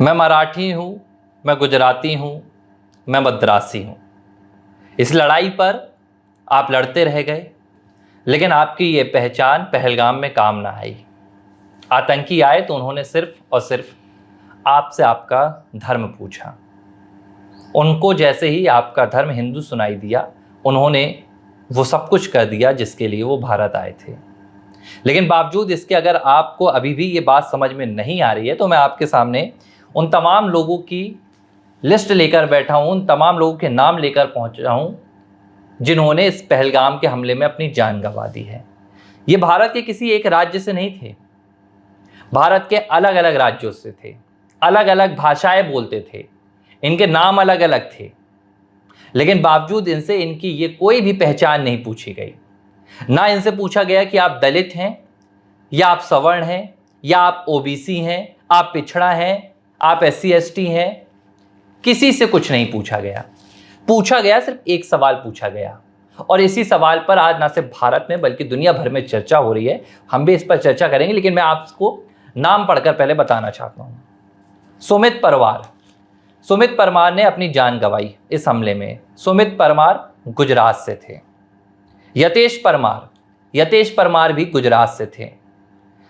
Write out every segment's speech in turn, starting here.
मैं मराठी हूँ, मैं गुजराती हूँ, मैं मद्रासी हूँ। इस लड़ाई पर आप लड़ते रह गए, लेकिन आपकी ये पहचान पहलगाम में काम ना आई। आतंकी आए तो उन्होंने सिर्फ और सिर्फ आपसे आपका धर्म पूछा। उनको जैसे ही आपका धर्म हिंदू सुनाई दिया, उन्होंने वो सब कुछ कर दिया जिसके लिए वो भारत आए थे। लेकिन बावजूद इसके अगर आपको अभी भी ये बात समझ में नहीं आ रही है, तो मैं आपके सामने उन तमाम लोगों की लिस्ट लेकर बैठा हूं, उन तमाम लोगों के नाम लेकर पहुंचा हूं जिन्होंने इस पहलगाम के हमले में अपनी जान गंवा दी है। ये भारत के किसी एक राज्य से नहीं थे, भारत के अलग अलग राज्यों से थे, अलग अलग भाषाएं बोलते थे, इनके नाम अलग अलग थे, लेकिन बावजूद इनसे इनकी ये कोई भी पहचान नहीं पूछी गई। ना इनसे पूछा गया कि आप दलित हैं या आप सवर्ण हैं या आप ओबीसी हैं, आप पिछड़ा हैं, आप SC ST हैं। किसी से कुछ नहीं पूछा गया। पूछा गया सिर्फ एक सवाल पूछा गया, और इसी सवाल पर आज ना सिर्फ भारत में बल्कि दुनिया भर में चर्चा हो रही है। हम भी इस पर चर्चा करेंगे, लेकिन मैं आपको नाम पढ़कर पहले बताना चाहता हूं। सुमित परमार। सुमित परमार ने अपनी जान गंवाई इस हमले में। सुमित परमार गुजरात से थे। यतेश परमार, यतेश परमार भी गुजरात से थे।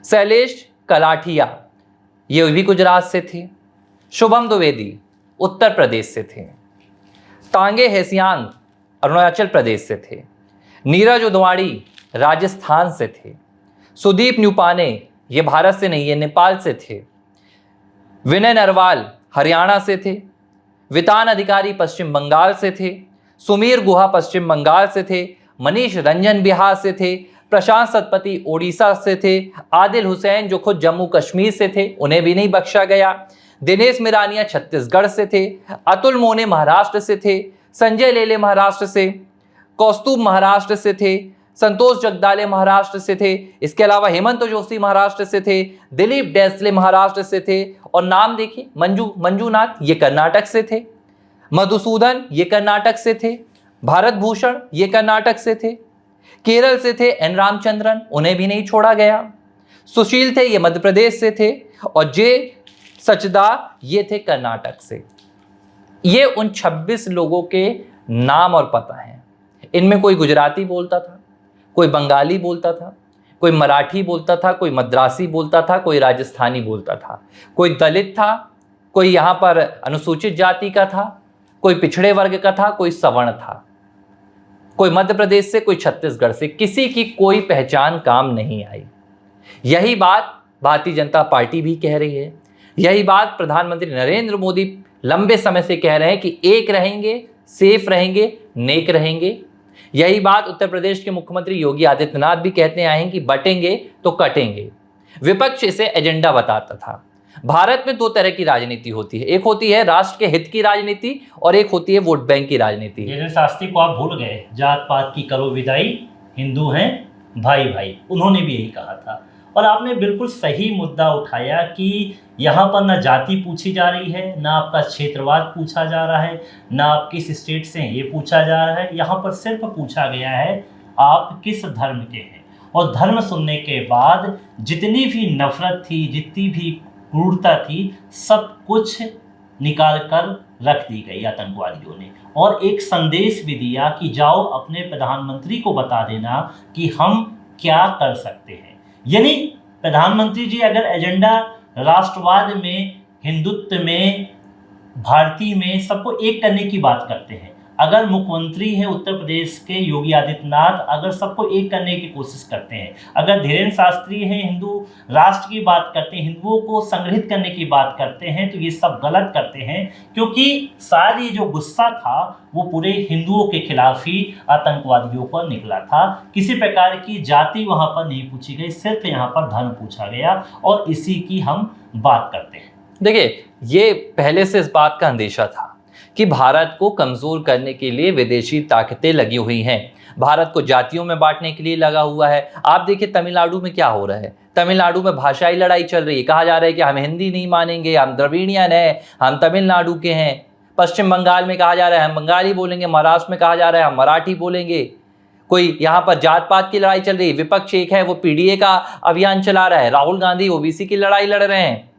शैलेश कलाठिया, ये भी गुजरात से थे। शुभम द्विवेदी उत्तर प्रदेश से थे। तांगे हेसियांग अरुणाचल प्रदेश से थे। नीरज उदवाड़ी राजस्थान से थे। सुदीप न्यूपाने ये भारत से नहीं, ये नेपाल से थे। विनय नरवाल हरियाणा से थे। वितान अधिकारी पश्चिम बंगाल से थे। सुमीर गुहा पश्चिम बंगाल से थे। मनीष रंजन बिहार से थे। प्रशांत सतपति ओडिशा से थे। आदिल हुसैन जो खुद जम्मू कश्मीर से थे, उन्हें भी नहीं बख्शा गया। दिनेश मिरानिया छत्तीसगढ़ से थे। अतुल मोने महाराष्ट्र से थे। संजय लेले महाराष्ट्र से। कौस्तुभ महाराष्ट्र से थे। संतोष जगदाले महाराष्ट्र से थे। इसके अलावा हेमंत जोशी महाराष्ट्र से थे। दिलीप डेसले महाराष्ट्र से थे। और नाम देखिए, मंजूनाथ ये कर्नाटक से थे। मधुसूदन ये कर्नाटक से थे। भारत भूषण ये कर्नाटक से थे। केरल से थे एन रामचंद्रन, उन्हें भी नहीं छोड़ा गया। सुशील थे, ये मध्य प्रदेश से थे। और जे सचदा ये थे कर्नाटक से। ये उन 26 लोगों के नाम और पता हैं। इनमें कोई गुजराती बोलता था, कोई बंगाली बोलता था, कोई मराठी बोलता था, कोई मद्रासी बोलता था, कोई राजस्थानी बोलता था, कोई दलित था, कोई यहाँ पर अनुसूचित जाति का था, कोई पिछड़े वर्ग का था, कोई सवर्ण था, कोई मध्य प्रदेश से, कोई छत्तीसगढ़ से। किसी की कोई पहचान काम नहीं आई। यही बात भारतीय जनता पार्टी भी कह रही है। यही बात प्रधानमंत्री नरेंद्र मोदी लंबे समय से कह रहे हैं कि एक रहेंगे, सेफ रहेंगे, नेक रहेंगे। यही बात उत्तर प्रदेश के मुख्यमंत्री योगी आदित्यनाथ भी कहते आए हैं कि बटेंगे तो कटेंगे। विपक्ष इसे एजेंडा बताता था। भारत में दो तरह की राजनीति होती है, एक होती है राष्ट्र के हित की राजनीति और एक होती है वोट बैंक की राजनीति। धीरेन्द्र शास्त्री को आप भूल गए, जात पात की करो विदाई, हिंदू हैं भाई भाई, उन्होंने भी यही कहा था। और आपने बिल्कुल सही मुद्दा उठाया कि यहाँ पर ना जाति पूछी जा रही है, ना आपका क्षेत्रवाद पूछा जा रहा है, ना आप किस स्टेट से हैं ये पूछा जा रहा है। यहाँ पर सिर्फ पूछा गया है आप किस धर्म के हैं। और धर्म सुनने के बाद जितनी भी नफरत थी, जितनी भी क्रूरता थी, सब कुछ निकाल कर रख दी गई आतंकवादियों ने। और एक संदेश भी दिया कि जाओ अपने प्रधानमंत्री को बता देना कि हम क्या कर सकते हैं। यानी प्रधानमंत्री जी अगर एजेंडा राष्ट्रवाद में, हिंदुत्व में, भारतीय में सबको एक करने की बात करते हैं, अगर मुख्यमंत्री हैं उत्तर प्रदेश के योगी आदित्यनाथ अगर सबको एक करने की कोशिश करते हैं, अगर धीरेन्द्र शास्त्री हैं हिंदू राष्ट्र की बात करते हैं, हिंदुओं को संगठित करने की बात करते हैं, तो ये सब गलत करते हैं। क्योंकि शायद ये जो गुस्सा था वो पूरे हिंदुओं के खिलाफ ही आतंकवादियों पर निकला था। किसी प्रकार की जाति वहाँ पर नहीं पूछी गई, सिर्फ यहाँ पर धर्म पूछा गया, और इसी की हम बात करते हैं। देखिए, ये पहले से इस बात का अंदेशा था कि भारत को कमजोर करने के लिए विदेशी ताकतें लगी हुई हैं, भारत को जातियों में बांटने के लिए लगा हुआ है। आप देखिए तमिलनाडु में क्या हो रहा है। तमिलनाडु में भाषाई लड़ाई चल रही है। कहा जा रहा है कि हम हिंदी नहीं मानेंगे, हम द्रविड़ियन हैं, हम तमिलनाडु के हैं। पश्चिम बंगाल में कहा जा रहा है हम बंगाली बोलेंगे, महाराष्ट्र में कहा जा रहा है हम मराठी बोलेंगे। कोई यहाँ पर जात पात की लड़ाई चल रही है। विपक्ष एक है वो PDA का अभियान चला रहा है, राहुल गांधी OBC की लड़ाई लड़ रहे हैं।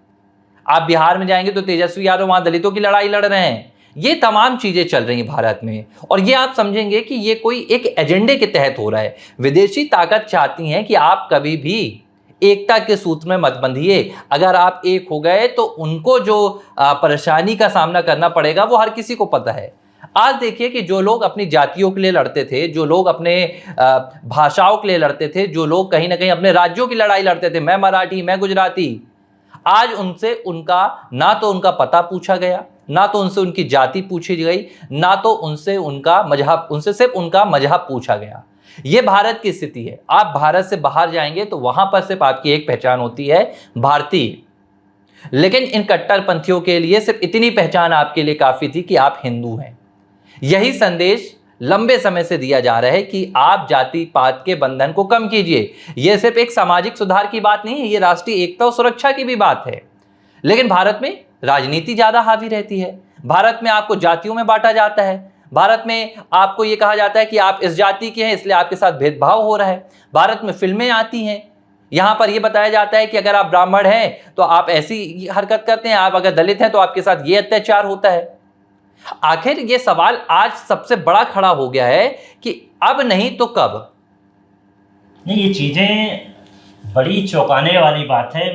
आप बिहार में जाएंगे तो तेजस्वी यादव वहां दलितों की लड़ाई लड़ रहे हैं। ये तमाम चीजें चल रही हैं भारत में, और ये आप समझेंगे कि ये कोई एक एजेंडे के तहत हो रहा है। विदेशी ताकत चाहती हैं कि आप कभी भी एकता के सूत्र में मत बंधिए। अगर आप एक हो गए तो उनको जो परेशानी का सामना करना पड़ेगा वो हर किसी को पता है। आज देखिए कि जो लोग अपनी जातियों के लिए लड़ते थे, जो लोग अपने भाषाओं के लिए लड़ते थे, जो लोग कहीं ना कहीं अपने राज्यों की लड़ाई लड़ते थे, मैं मराठी, मैं गुजराती, आज उनसे उनका ना तो उनका पता पूछा गया, ना तो उनसे उनकी जाति पूछी गई, ना तो उनसे उनका मजहब, उनसे सिर्फ उनका मजहब पूछा गया। ये भारत की स्थिति है। आप भारत से बाहर जाएंगे तो वहां पर सिर्फ आपकी एक पहचान होती है, भारतीय। लेकिन इन कट्टरपंथियों के लिए सिर्फ इतनी पहचान आपके लिए काफी थी कि आप हिंदू हैं। यही संदेश लंबे समय से दिया जा रहा है कि आप जाति पात के बंधन को कम कीजिए। यह सिर्फ एक सामाजिक सुधार की बात नहीं है, यह राष्ट्रीय एकता और सुरक्षा की भी बात है। लेकिन भारत में राजनीति ज्यादा हावी रहती है। भारत में आपको जातियों में बांटा जाता है। भारत में आपको यह कहा जाता है कि आप इस जाति के हैं इसलिए आपके साथ भेदभाव हो रहा है। भारत में फिल्में आती हैं, यहां पर यह बताया जाता है कि अगर आप ब्राह्मण हैं तो आप ऐसी हरकत करते हैं, आप अगर दलित हैं तो आपके साथ यह अत्याचार होता है। आखिर यह सवाल आज सबसे बड़ा खड़ा हो गया है कि अब नहीं तो कब। नहीं, ये चीज़ें बड़ी चौंकाने वाली बात है।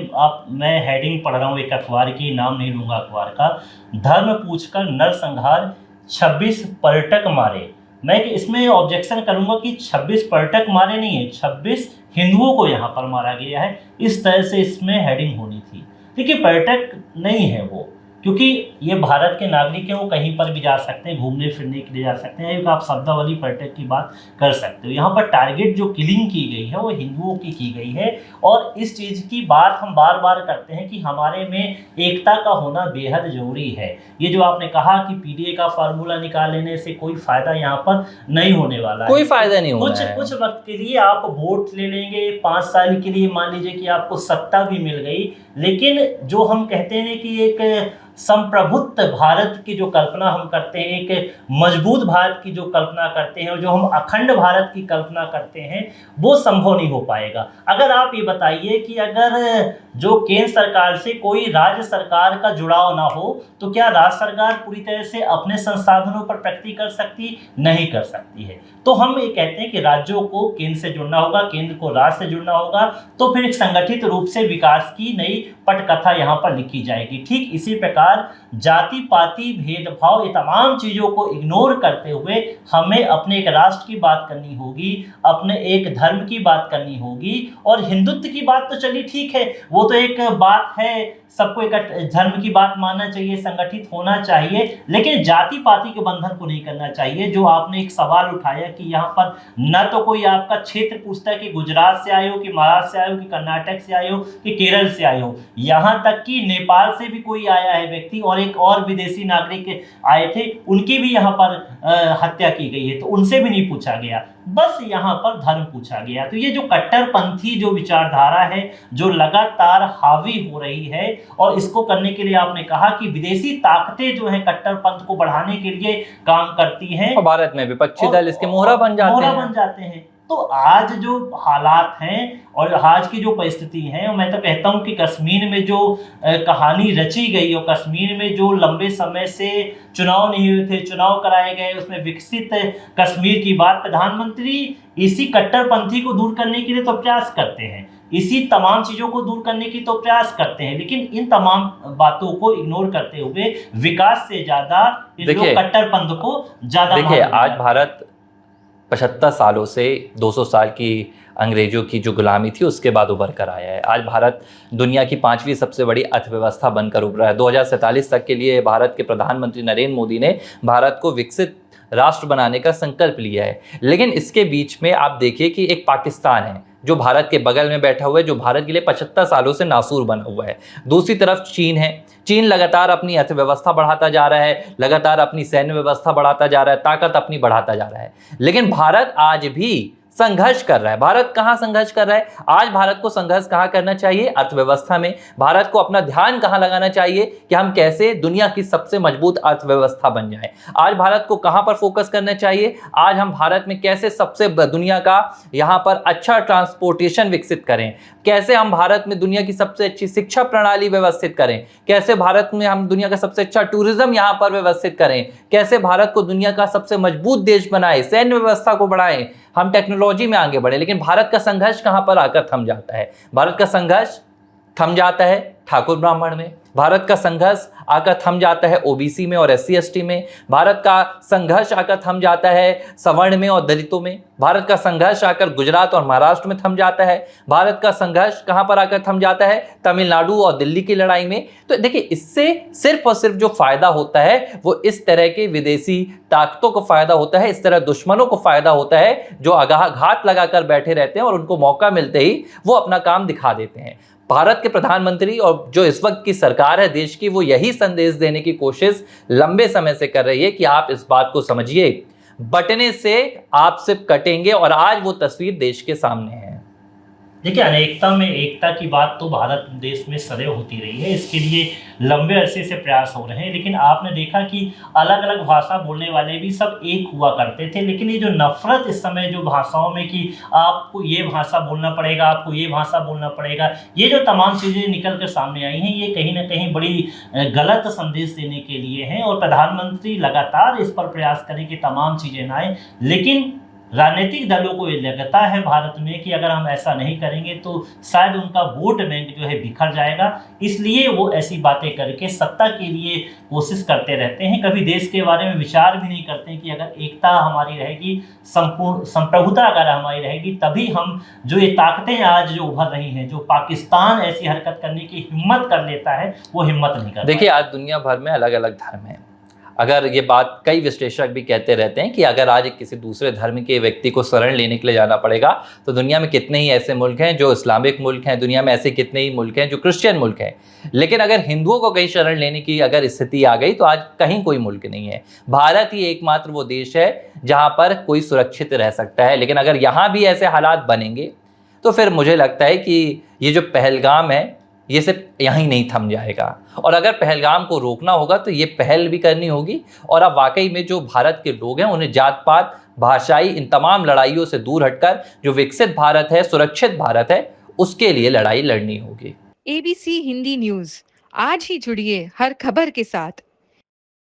मैं हेडिंग पढ़ रहा हूँ एक अखबार की, नाम नहीं लूँगा अखबार का। धर्म पूछकर नरसंहार, 26 पर्यटक मारे। मैं इसमें ऑब्जेक्शन करूँगा कि 26 पर्यटक मारे नहीं है, 26 हिंदुओं को यहाँ पर मारा गया है। इस तरह से इसमें हेडिंग होनी थी। देखिए, पर्यटक नहीं है वो, क्योंकि ये भारत के नागरिक हैं, वो कहीं पर भी जा सकते हैं, घूमने फिरने के लिए जा सकते हैं। आप शब्दावली पर्यटक की बात कर सकते हो। यहाँ पर टारगेट जो किलिंग की गई है वो हिंदुओं की गई है। और इस चीज़ की बात हम बार बार करते हैं कि हमारे में एकता का होना बेहद ज़रूरी है। ये जो आपने कहा कि पीडीए का फार्मूला निकाल लेने से कोई फ़ायदा यहाँ पर नहीं होने वाला है, कोई फायदा नहीं होना है। कुछ वक्त के लिए आप वोट ले लेंगे, 5 साल के लिए मान लीजिए कि आपको सत्ता भी मिल गई, लेकिन जो हम कहते हैं कि एक संप्रभुत्व भारत की जो कल्पना हम करते हैं, एक मजबूत भारत की जो कल्पना करते हैं, और जो हम अखंड भारत की कल्पना करते हैं, वो संभव नहीं हो पाएगा। अगर आप ये बताइए कि अगर जो केंद्र सरकार से कोई राज्य सरकार का जुड़ाव ना हो तो क्या राज्य सरकार पूरी तरह से अपने संसाधनों पर प्रगति कर सकती? नहीं कर सकती है। तो हम ये कहते हैं कि राज्यों को केंद्र से जुड़ना होगा, केंद्र को राज्य से जुड़ना होगा, तो फिर एक संगठित रूप से विकास की नई पटकथा यहाँ पर लिखी जाएगी। ठीक इसी प्रकार जाति पाति भेदभाव, ये तमाम चीजों को इग्नोर करते हुए हमें अपने एक राष्ट्र की बात करनी होगी, अपने एक धर्म की बात करनी होगी। और हिंदुत्व की बात तो चलिए ठीक है, वो तो एक बात है, सबको एक धर्म की बात मानना चाहिए, संगठित होना चाहिए, लेकिन जाति पाति के बंधन को नहीं करना चाहिए। जो आपने एक सवाल उठाया कि यहाँ पर न तो कोई आपका क्षेत्र पूछता है कि गुजरात से आए हो, कि महाराष्ट्र से आए हो, कि कर्नाटक से आए हो, कि केरल से आए हो, यहाँ तक कि नेपाल से भी कोई आया है व्यक्ति, और एक और विदेशी नागरिक आए थे, उनकी भी यहाँ पर हत्या की गई है, तो उनसे भी नहीं पूछा गया, बस यहाँ पर धर्म पूछा गया। तो ये जो कट्टरपंथी जो विचारधारा है, जो लगातार हावी हो रही है, और इसको करने के लिए आपने कहा कि विदेशी ताकतें जो हैं कट्टरपंथ को बढ़ाने के लिए काम करती हैं, और भारत में विपक्षी दल इसके मोहरा बन जाते हैं। तो आज जो हालात हैं और आज की जो परिस्थिति है, मैं तो कहता हूं कि कश्मीर में जो कहानी रची गई, और कश्मीर में जो लंबे समय से चुनाव नहीं हुए थे, चुनाव कराए गए, उसमें विकसित कश्मीर की बात, प्रधानमंत्री इसी कट्टरपंथी को दूर करने के लिए तो प्रयास करते हैं, इसी तमाम चीज़ों को दूर करने की तो प्रयास करते हैं, लेकिन इन तमाम बातों को इग्नोर करते हुए विकास से ज़्यादा कट्टरपंथ को ज़्यादा। देखिए, आज भारत 75 सालों से 200 साल की अंग्रेजों की जो गुलामी थी उसके बाद उभर कर आया है। आज भारत दुनिया की 5वीं सबसे बड़ी अर्थव्यवस्था बनकर उभरा है। 2047 तक के लिए भारत के प्रधानमंत्री नरेंद्र मोदी ने भारत को विकसित राष्ट्र बनाने का संकल्प लिया है। लेकिन इसके बीच में आप देखिए कि एक पाकिस्तान है जो भारत के बगल में बैठा हुआ है, जो भारत के लिए 75 सालों से नासूर बना हुआ है। दूसरी तरफ चीन है। चीन लगातार अपनी अर्थव्यवस्था बढ़ाता जा रहा है, लगातार अपनी सैन्य व्यवस्था बढ़ाता जा रहा है, ताकत अपनी बढ़ाता जा रहा है। लेकिन भारत आज भी संघर्ष कर रहा है। भारत कहाँ संघर्ष कर रहा है? आज भारत को संघर्ष कहाँ करना चाहिए? अर्थव्यवस्था में। भारत को अपना ध्यान कहाँ लगाना चाहिए कि हम कैसे दुनिया की सबसे मजबूत अर्थव्यवस्था बन जाएं। आज भारत को कहाँ पर फोकस करना चाहिए? आज हम भारत में कैसे सबसे दुनिया का यहाँ पर अच्छा ट्रांसपोर्टेशन विकसित करें, कैसे हम भारत में दुनिया की सबसे अच्छी शिक्षा प्रणाली व्यवस्थित करें, कैसे भारत में हम दुनिया का सबसे अच्छा टूरिज्म यहाँ पर व्यवस्थित करें, कैसे भारत को दुनिया का सबसे मजबूत देश बनाए, सैन्य व्यवस्था को बढ़ाएं, हम टेक्नोलॉजी में आगे बढ़े। लेकिन भारत का संघर्ष कहाँ पर आकर थम जाता है? भारत का संघर्ष थम जाता है ठाकुर ब्राह्मण में, भारत का संघर्ष आकर थम जाता है ओबीसी में और एससी एसटी में, भारत का संघर्ष आकर थम जाता है सवर्ण में और दलितों में, भारत का संघर्ष आकर गुजरात और महाराष्ट्र में थम जाता है, भारत का संघर्ष कहां पर आकर थम जाता है? तमिलनाडु और दिल्ली की लड़ाई में। तो देखिए, इससे सिर्फ और सिर्फ जो फायदा होता है वो इस तरह के विदेशी ताकतों को फायदा होता है, इस तरह दुश्मनों को फायदा होता है जो घात लगाकर बैठे रहते हैं और उनको मौका मिलते ही वो अपना काम दिखा देते हैं। भारत के प्रधानमंत्री और जो इस वक्त की सरकार है देश की, वो यही संदेश देने की कोशिश लंबे समय से कर रही है कि आप इस बात को समझिए, बंटने से आप सिर्फ कटेंगे। और आज वो तस्वीर देश के सामने है। देखिए, अनेकता में एकता की बात तो भारत देश में सदैव होती रही है, इसके लिए लंबे अरसे से प्रयास हो रहे हैं। लेकिन आपने देखा कि अलग अलग भाषा बोलने वाले भी सब एक हुआ करते थे, लेकिन ये जो नफरत इस समय जो भाषाओं में कि आपको ये भाषा बोलना पड़ेगा, आपको ये भाषा बोलना पड़ेगा, ये जो तमाम चीज़ें निकल कर सामने आई हैं, ये कहीं ना कहीं बड़ी गलत संदेश देने के लिए हैं। और प्रधानमंत्री लगातार इस पर प्रयास करें कि तमाम चीज़ें ना आए, लेकिन राजनीतिक दलों को ये लगता है भारत में कि अगर हम ऐसा नहीं करेंगे तो शायद उनका वोट बैंक जो है बिखर जाएगा, इसलिए वो ऐसी बातें करके सत्ता के लिए कोशिश करते रहते हैं। कभी देश के बारे में विचार भी नहीं करते हैं कि अगर एकता हमारी रहेगी, संपूर्ण संप्रभुता अगर हमारी रहेगी, तभी हम जो ये ताकतें आज जो उभर रही हैं, जो पाकिस्तान ऐसी हरकत करने की हिम्मत कर लेता है, वो हिम्मत नहीं करता। देखिए, आज दुनिया भर में अलग अलग धर्म हैं। अगर ये बात कई विश्लेषक भी कहते रहते हैं कि अगर आज किसी दूसरे धर्म के व्यक्ति को शरण लेने के लिए जाना पड़ेगा तो दुनिया में कितने ही ऐसे मुल्क हैं जो इस्लामिक मुल्क हैं, दुनिया में ऐसे कितने ही मुल्क हैं जो क्रिश्चियन मुल्क हैं। लेकिन अगर हिंदुओं को कहीं शरण लेने की अगर स्थिति आ गई तो आज कहीं कोई मुल्क नहीं है। भारत ही एकमात्र वो देश है जहाँ पर कोई सुरक्षित रह सकता है। लेकिन अगर यहाँ भी ऐसे हालात बनेंगे तो फिर मुझे लगता है कि ये जो पहलगाम है ये सिर्फ यहीं नहीं थम जाएगा। और अगर पहलगाम को रोकना होगा तो ये पहल भी करनी होगी। और अब वाकई में जो भारत के लोग हैं उन्हें जात पात, भाषाई, इन तमाम लड़ाइयों से दूर हटकर जो विकसित भारत है, सुरक्षित भारत है, उसके लिए लड़ाई लड़नी होगी। ABC हिंदी न्यूज, आज ही जुड़िए हर खबर के साथ